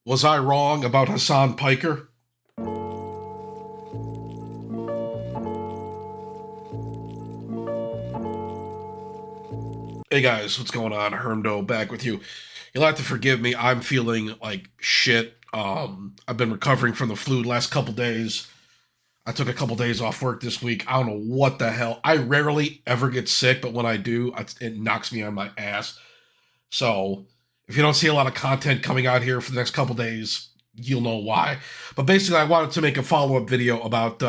Was I wrong about Hasan Piker? Hey guys, what's going on? Hermdo back with you. You'll have to forgive me. I'm feeling like shit. I've been recovering from the flu the last couple days. I took a couple days off work this week. I don't know what the hell. I rarely ever get sick, but when I do, it knocks me on my ass. So if you don't see a lot of content coming out here for the next couple days, you'll know why. But basically, I wanted to make a follow-up video about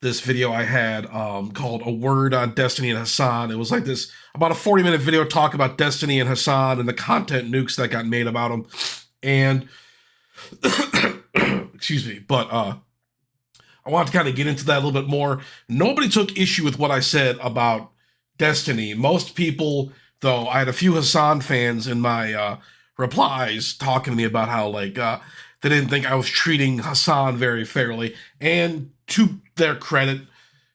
this video I had called A Word on Destiny and Hasan. It was like this, about a 40-minute video talk about Destiny and Hasan and the content nukes that got made about them. And, excuse me, but I want to kind of get into that a little bit more. Nobody took issue with what I said about Destiny. Most people, though, I had a few Hasan fans in my replies talking to me about how, like, they didn't think I was treating Hasan very fairly. And to their credit,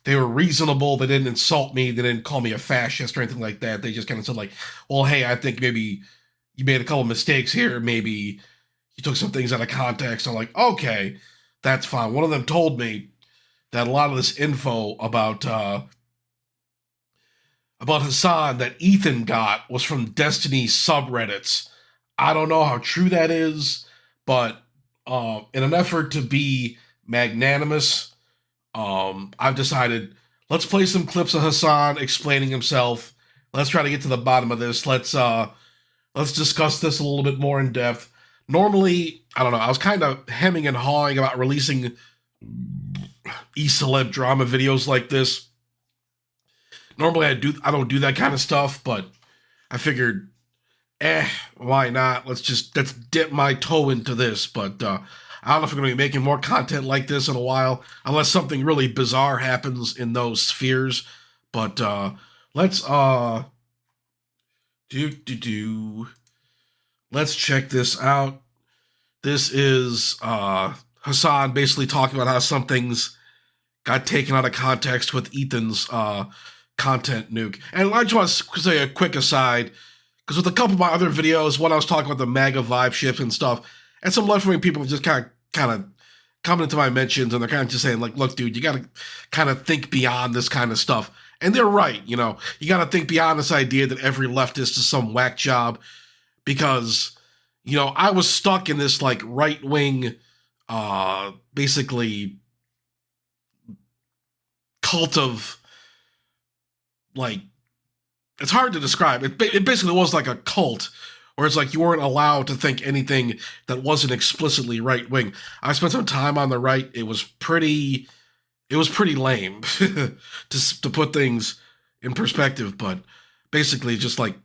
they were reasonable. They didn't insult me. They didn't call me a fascist or anything like that. They just kind of said, like, well, hey, I think maybe you made a couple mistakes here. Maybe you took some things out of context. I'm like, okay, that's fine. One of them told me that a lot of this info about Hasan that Ethan got was from Destiny subreddits. I don't know how true that is, but in an effort to be magnanimous, I've decided, let's play some clips of Hasan explaining himself. Let's try to get to the bottom of this. Let's discuss this a little bit more in depth. Normally, I don't know, I was kind of hemming and hawing about releasing e-celeb drama videos like this. Normally I don't do that kind of stuff, but I figured, why not? Let's dip my toe into this. But I don't know if we're going to be making more content like this in a while, unless something really bizarre happens in those spheres. But let's let's check this out. This is Hasan basically talking about how some things got taken out of context with Ethan's content nuke. And I just want to say a quick aside, because with a couple of my other videos, when I was talking about the MAGA vibe shift and stuff, and some left-wing people just kind of coming into my mentions, and they're kind of just saying, like, look, dude, you got to kind of think beyond this kind of stuff. And they're right, you know. You got to think beyond this idea that every leftist is some whack job, because, you know, I was stuck in this, like, right-wing, basically, cult of, like, it's hard to describe. It basically was like a cult, where it's like you weren't allowed to think anything that wasn't explicitly right-wing. I spent some time on the right. It was pretty lame, to put things in perspective. But basically, just like,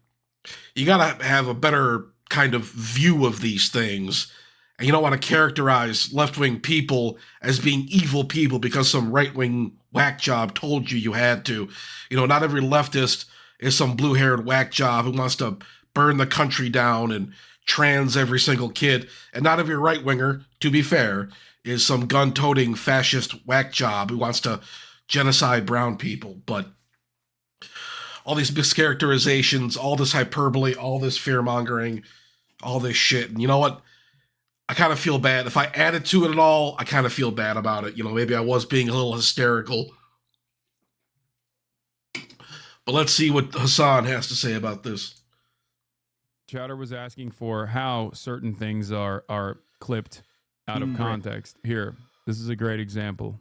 you gotta have a better kind of view of these things. And you don't want to characterize left-wing people as being evil people because some right-wing whack job told you had to. You know, not every leftist is some blue-haired whack job who wants to burn the country down and trans every single kid. And not every right-winger, to be fair, is some gun-toting fascist whack job who wants to genocide brown people. But all these mischaracterizations, all this hyperbole, all this fear-mongering, all this shit. And you know what? I kind of feel bad. If I added to it at all, I kind of feel bad about it. You know, maybe I was being a little hysterical. But let's see what Hasan has to say about this. Chatter was asking for how certain things are clipped out of context. Here, this is a great example.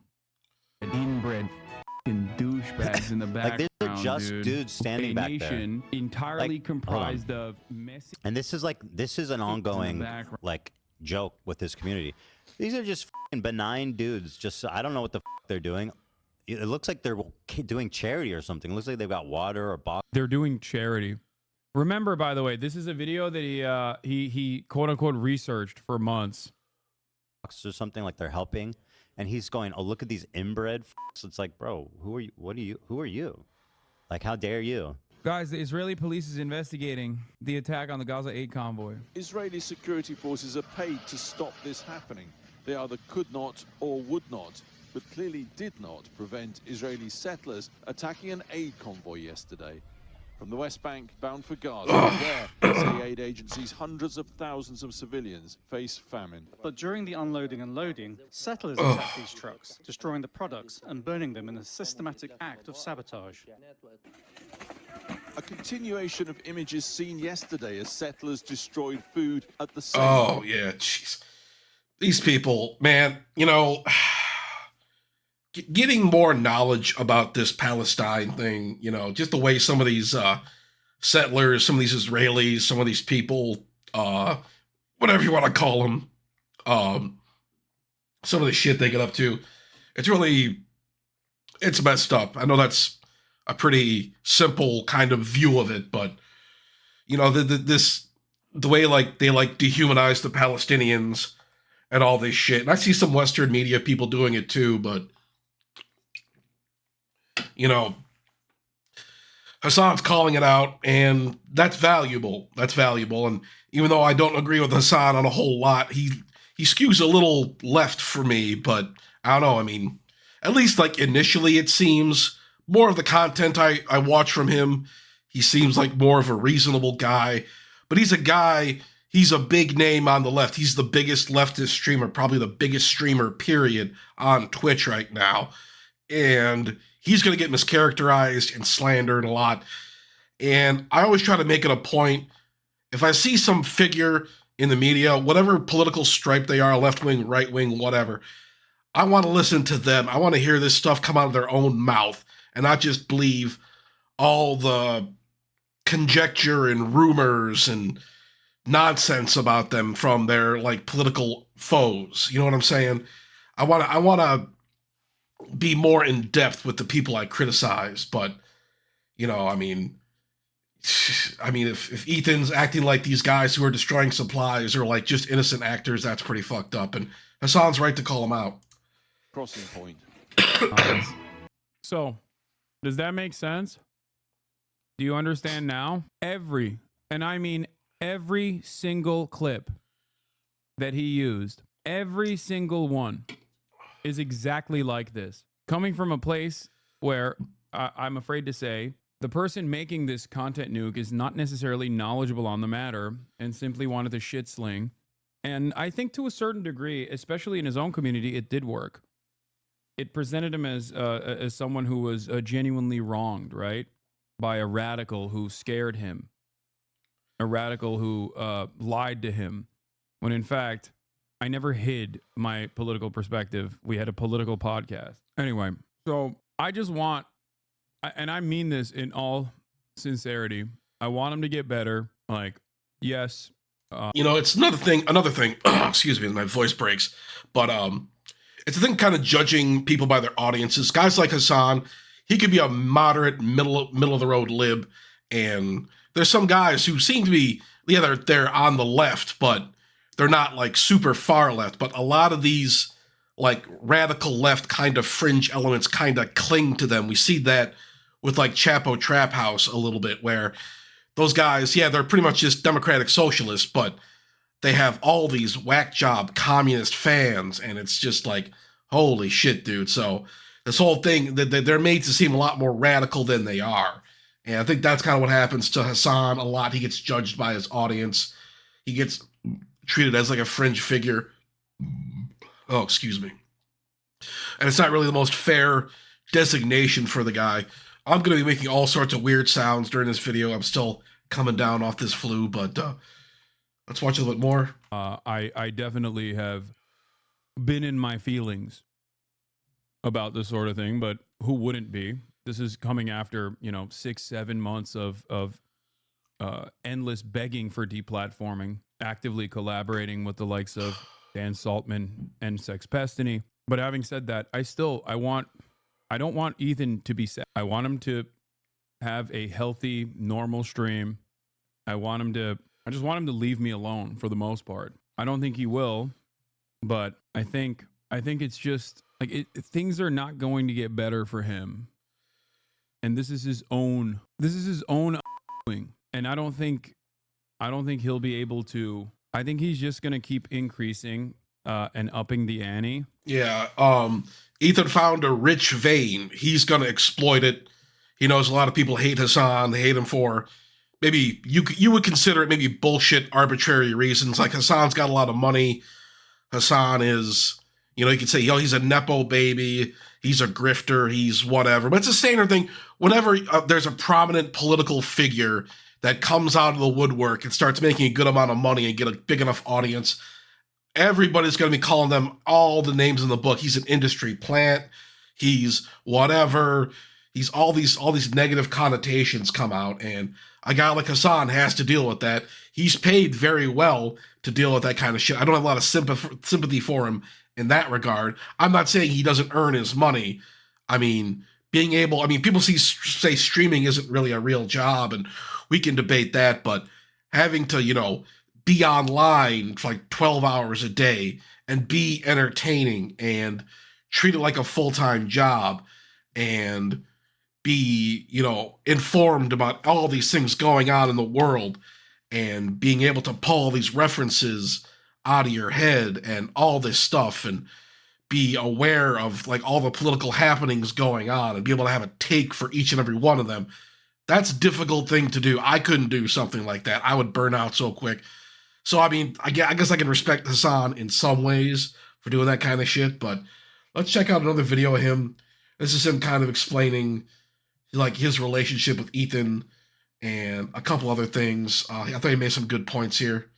Inbred douchebags in the background. Like, these are just dudes standing back there. Entirely Like, comprised of messy. And this is an ongoing, like, joke with this community. These are just benign dudes. Just, I don't know what the they're doing. It looks like they're doing charity or something. It looks like they've got water or box. They're doing charity. Remember, by the way, this is a video that he quote unquote researched for months. Or something, like they're helping, and he's going, "Oh, look at these inbred." It's like, bro, who are you? What are you? Who are you? Like, how dare you? Guys, the Israeli police is investigating the attack on the Gaza aid convoy. Israeli security forces are paid to stop this happening. They either could not or would not, but clearly did not prevent Israeli settlers attacking an aid convoy yesterday. From the West Bank, bound for Gaza, where, say aid agencies, hundreds of thousands of civilians face famine. But during the unloading and loading, settlers attack these trucks, destroying the products and burning them in a systematic act of sabotage. A continuation of images seen yesterday as settlers destroyed food at the same Oh, yeah, jeez. These people, man, you know, getting more knowledge about this Palestine thing, you know, just the way some of these settlers, some of these Israelis, some of these people, whatever you want to call them, some of the shit they get up to, it's messed up. I know that's a pretty simple kind of view of it, but, you know, the way like they like dehumanize the Palestinians and all this shit. And I see some Western media people doing it too, but, you know, Hasan's calling it out, and that's valuable. That's valuable. And even though I don't agree with Hasan on a whole lot, he skews a little left for me, but I don't know. I mean, at least like initially it seems more of the content I watch from him, he seems like more of a reasonable guy. But he's a big name on the left. He's the biggest leftist streamer, probably the biggest streamer, period, on Twitch right now. And he's going to get mischaracterized and slandered a lot. And I always try to make it a point, if I see some figure in the media, whatever political stripe they are, left-wing, right-wing, whatever, I want to listen to them. I want to hear this stuff come out of their own mouth and not just believe all the conjecture and rumors and nonsense about them from their like political foes. You know what I'm saying? I want to be more in depth with the people I criticize, but you know, I mean, if Ethan's acting like these guys who are destroying supplies are like just innocent actors, that's pretty fucked up. And Hasan's right to call them out. crossing point. So, does that make sense? Do you understand now? Every single clip that he used, every single one is exactly like this. Coming from a place where I'm afraid to say the person making this content nuke is not necessarily knowledgeable on the matter and simply wanted to shit sling. And I think to a certain degree, especially in his own community, it did work. It presented him as someone who was genuinely wronged, right? By a radical who scared him. A radical who lied to him. When in fact, I never hid my political perspective. We had a political podcast. Anyway, so I just want, and I mean this in all sincerity, I want him to get better. Like, yes. You know, it's another thing, excuse me, my voice breaks, but it's a thing kind of judging people by their audiences. Guys like Hasan, he could be a moderate, middle of the road lib, and there's some guys who seem to be, yeah, they're on the left, but they're not like super far left. But a lot of these like radical left kind of fringe elements kind of cling to them. We see that with like Chapo Trap House a little bit, where those guys, yeah, they're pretty much just democratic socialists, but they have all these whack job communist fans, and it's just like, holy shit, dude. So this whole thing, they're made to seem a lot more radical than they are. And I think that's kind of what happens to Hasan a lot. He gets judged by his audience. He gets treated as like a fringe figure. Oh, excuse me. And it's not really the most fair designation for the guy. I'm going to be making all sorts of weird sounds during this video. I'm still coming down off this flu, but let's watch a little bit more. I definitely have been in my feelings about this sort of thing, but who wouldn't be? This is coming after, 6-7 months of endless begging for deplatforming, actively collaborating with the likes of Dan Saltman and Sex Pestiny. But having said that, I don't want Ethan to be sad. I want him to have a healthy, normal stream. I just want him to leave me alone for the most part. I don't think he will, but I think it's just like things are not going to get better for him. And this is his own doing. And I don't think he'll be able to. I think he's just going to keep increasing and upping the ante. Yeah. Ethan found a rich vein. He's going to exploit it. He knows a lot of people hate Hasan. They hate him for maybe you would consider it maybe bullshit, arbitrary reasons. Like Hasan's got a lot of money. Hasan is, you know, you could say, yo, he's a nepo baby. He's a grifter. He's whatever. But it's a standard thing. Whenever there's a prominent political figure that comes out of the woodwork and starts making a good amount of money and get a big enough audience, everybody's going to be calling them all the names in the book. He's an industry plant. He's whatever. He's all these negative connotations come out, and a guy like Hasan has to deal with that. He's paid very well to deal with that kind of shit. I don't have a lot of sympathy for him in that regard. I'm not saying he doesn't earn his money. I mean, people say streaming isn't really a real job, and we can debate that, but having to, you know, be online for like 12 hours a day and be entertaining and treat it like a full-time job and be, you know, informed about all these things going on in the world and being able to pull all these references out of your head and all this stuff and be aware of like all the political happenings going on and be able to have a take for each and every one of them. That's a difficult thing to do. I couldn't do something like that. I would burn out so quick. So, I mean, I guess I can respect Hasan in some ways for doing that kind of shit, but let's check out another video of him. This is him kind of explaining like his relationship with Ethan and a couple other things. I thought he made some good points here.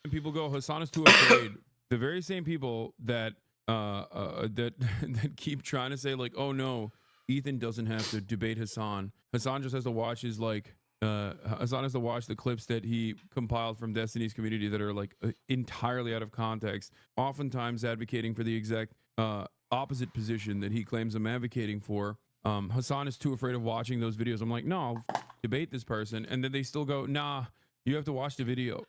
And people go, Hasan is too afraid. The very same people that that keep trying to say like, oh no, Ethan doesn't have to debate Hasan. Hasan just has to watch his like Hasan has to watch the clips that he compiled from Destiny's community that are like entirely out of context, oftentimes advocating for the exact opposite position that he claims I'm advocating for. Hasan is too afraid of watching those videos. I'm like, no, I'll debate this person. And then they still go, nah, you have to watch the video.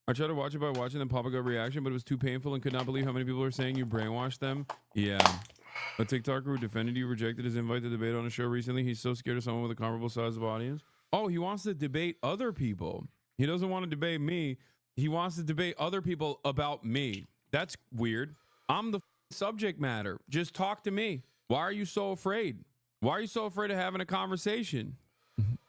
I tried to watch it by watching them pop up a reaction, but it was too painful and could not believe how many people are saying you brainwashed them. Yeah. A TikToker who defended you rejected his invite to debate on a show recently. He's so scared of someone with a comparable size of audience. Oh, he wants to debate other people. He doesn't want to debate me. He wants to debate other people about me. That's weird. I'm the subject matter. Just talk to me. Why are you so afraid? Why are you so afraid of having a conversation?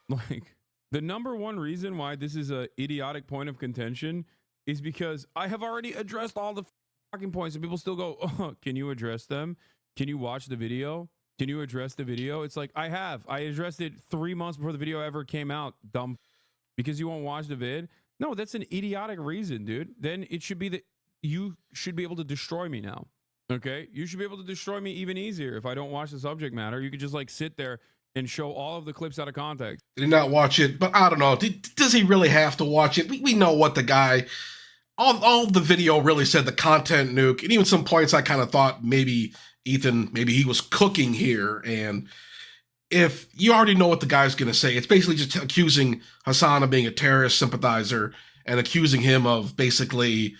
Like, the number one reason why this is a idiotic point of contention is because I have already addressed all the fucking points, and people still go, oh, can you address them? Can you watch the video? Can you address the video? It's like, I addressed it 3 months before the video ever came out, dumb, because you won't watch the vid. No, that's an idiotic reason, dude. Then it should be that you should be able to destroy me now. Okay, you should be able to destroy me even easier if I don't watch the subject matter. You could just like sit there and show all of the clips out of context. Did not watch it, but I don't know. Does he really have to watch it? We know what the guy, all the video really said, the content nuke, and even some points I kind of thought maybe Ethan, maybe he was cooking here. And if you already know what the guy's going to say, it's basically just accusing Hasan of being a terrorist sympathizer and accusing him of basically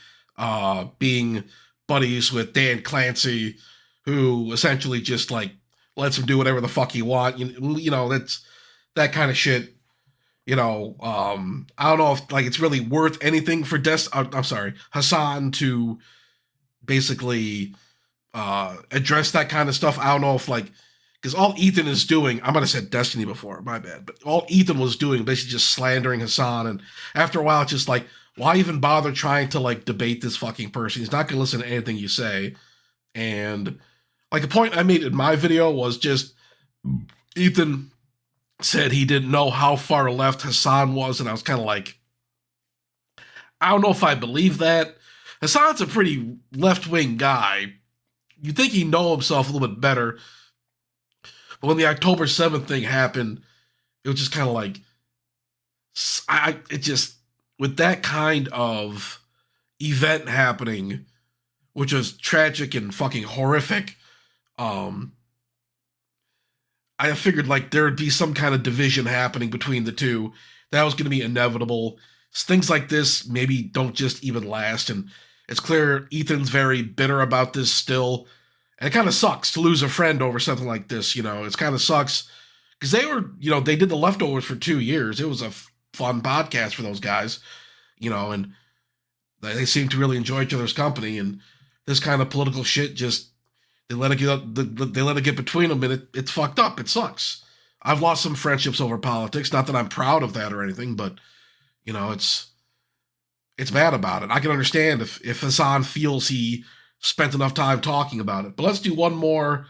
being buddies with Dan Clancy, who essentially just like lets him do whatever the fuck he want. You know, that's that kind of shit. You know, I don't know if like it's really worth anything for Hasan to basically address that kind of stuff. I don't know if like, because all Ethan is doing, I might have said Destiny before, my bad, but all Ethan was doing basically just slandering Hasan, and after a while it's just like, why even bother trying to like debate this fucking person? He's not going to listen to anything you say. And like the point I made in my video was just Ethan said he didn't know how far left Hasan was, and I was kind of like, I don't know if I believe that. Hasan's a pretty left-wing guy. You'd think he'd know himself a little bit better. But when the October 7th thing happened, it was just kind of like, with that kind of event happening, which was tragic and fucking horrific, I figured like there would be some kind of division happening between the two. That was going to be inevitable. Things like this maybe don't just even last, and it's clear Ethan's very bitter about this still. And it kind of sucks to lose a friend over something like this, you know. It kind of sucks because they were, you know, they did The Leftovers for 2 years. It was a fun podcast for those guys, you know, and they seem to really enjoy each other's company. And this kind of political shit just, they let it get between them, and it's fucked up. It sucks. I've lost some friendships over politics. Not that I'm proud of that or anything, but it's bad about it. I can understand if Hasan feels he spent enough time talking about it. But let's do one more.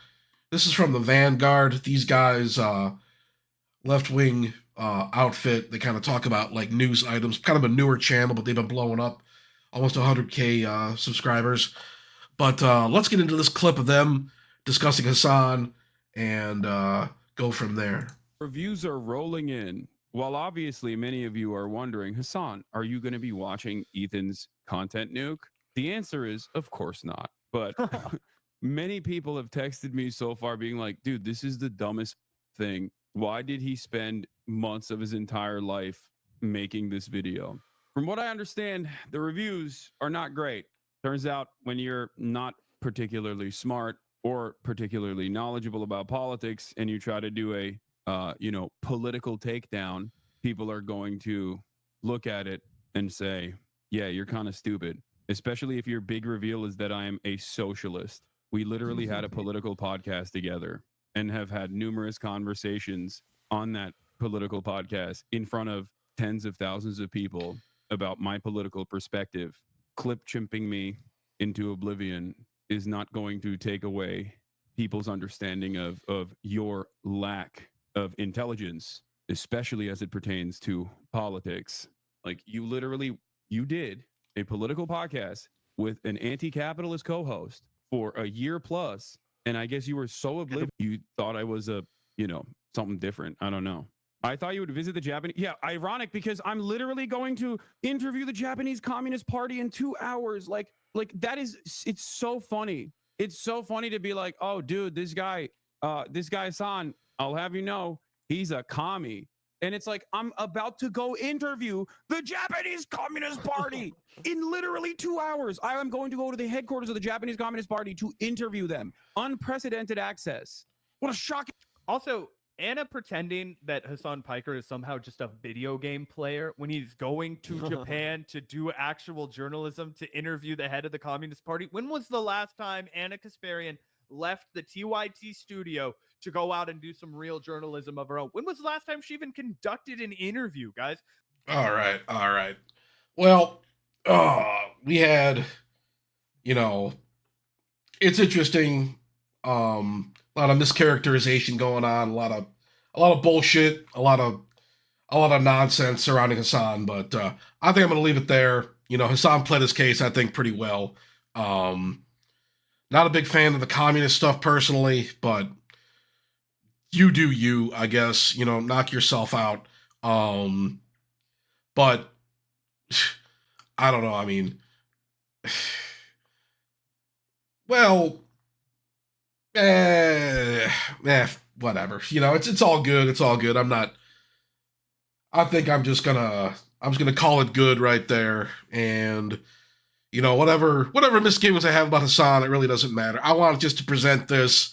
This is from the Vanguard. These guys, left wing outfit. They kind of talk about like news items. Kind of a newer channel, but they've been blowing up. Almost 100K subscribers. But let's get into this clip of them discussing Hasan and go from there. Reviews are rolling in. While obviously many of you are wondering, Hasan, are you going to be watching Ethan's content nuke? The answer is, of course not. But many people have texted me so far being like, dude, this is the dumbest thing. Why did he spend months of his entire life making this video? From what I understand, the reviews are not great. Turns out when you're not particularly smart or particularly knowledgeable about politics and you try to do a political takedown, people are going to look at it and say, yeah, you're kind of stupid, especially if your big reveal is that I am a socialist. We literally had a political podcast together and have had numerous conversations on that political podcast in front of tens of thousands of people about my political perspective. Clip chimping me into oblivion is not going to take away people's understanding of your lack of intelligence, especially as it pertains to politics. Like you did a political podcast with an anti-capitalist co-host for a year plus, and I guess you were so oblivious you thought I was something different. I don't know. I thought you would visit the Japanese. Yeah, ironic because I'm literally going to interview the Japanese Communist Party in 2 hours. Like that is, it's so funny. It's so funny to be like, oh, dude, this guy Hasan, I'll have you know, he's a commie. And it's like, I'm about to go interview the Japanese Communist Party in literally 2 hours. I am going to go to the headquarters of the Japanese Communist Party to interview them. Unprecedented access. What a shocking. Also, Anna pretending that Hasan Piker is somehow just a video game player when he's going to Japan to do actual journalism to interview the head of the Communist Party. When was the last time Anna Kasparian left the TYT studio to go out and do some real journalism of her own? When was the last time she even conducted an interview, guys? All right. Well, we had, it's interesting. A lot of mischaracterization going on, a lot of bullshit, a lot of nonsense surrounding Hasan. But I think I'm going to leave it there. Hasan played his case, I think, pretty well. Not a big fan of the communist stuff personally, but you do you, I guess. Knock yourself out. But I don't know. I mean, well. Whatever. It's all good. It's all good. I think I'm just gonna call it good right there. And whatever misgivings I have about Hasan, it really doesn't matter. I wanted just to present this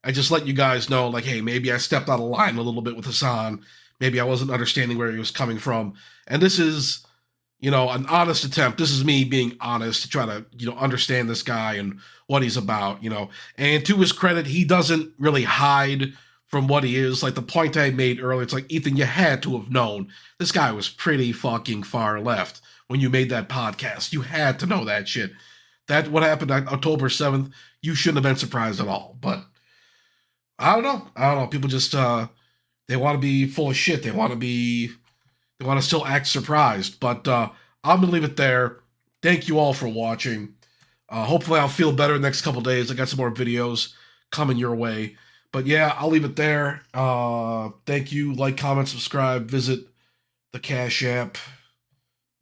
and just let you guys know, like, hey, maybe I stepped out of line a little bit with Hasan. Maybe I wasn't understanding where he was coming from. And this is, an honest attempt. This is me being honest to try to, understand this guy and what he's about, And to his credit, he doesn't really hide from what he is. Like the point I made earlier, it's like, Ethan, you had to have known this guy was pretty fucking far left when you made that podcast. You had to know that shit. That what happened on October 7th, you shouldn't have been surprised at all. But I don't know. People just they want to be full of shit. They want to still act surprised. But I'm gonna leave it there. Thank you all for watching. Hopefully I'll feel better the next couple days. I got some more videos coming your way. But yeah, I'll leave it there. Thank you. Like, comment, subscribe. Visit the Cash App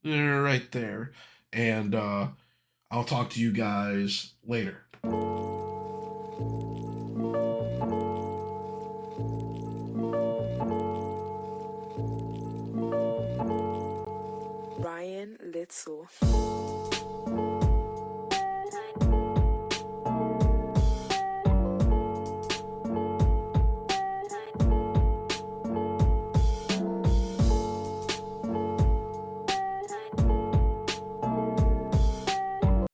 right there. And I'll talk to you guys later. Ryan Little.